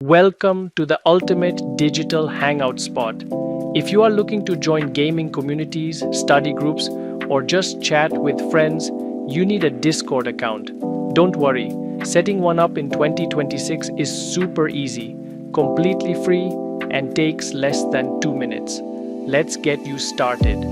Welcome to the ultimate digital hangout spot. If you are looking to join gaming communities, study groups, or just chat with friends, you need a Discord account. Don't worry, setting one up in 2026 is super easy, completely free, and takes less than 2 minutes. Let's get you started.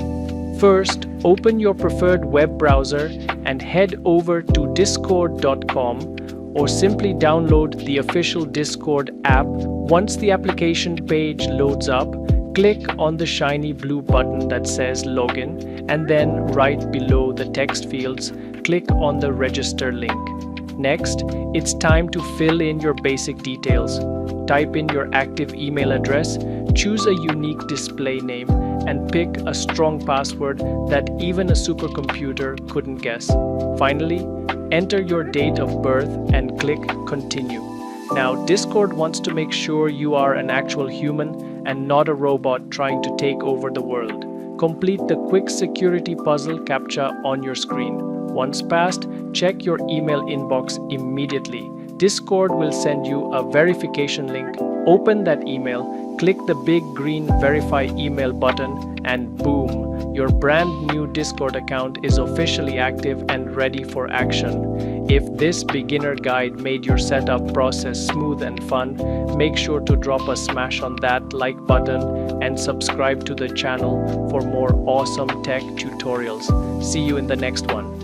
First, open your preferred web browser and head over to discord.com or simply download the official Discord app. Once the application page loads up, click on the shiny blue button that says Login, and then right below the text fields, click on the register link. Next, it's time to fill in your basic details. Type in your active email address, choose a unique display name, and pick a strong password that even a supercomputer couldn't guess. Finally, enter your date of birth and click Continue. Now, Discord wants to make sure you are an actual human and not a robot trying to take over the world. Complete the quick security puzzle CAPTCHA on your screen. Once passed, check your email inbox immediately. Discord will send you a verification link. Open that email, click the big green Verify Email button, and boom, your brand new Discord account is officially active and ready for action. If this beginner guide made your setup process smooth and fun, make sure to drop a smash on that like button and subscribe to the channel for more awesome tech tutorials. See you in the next one.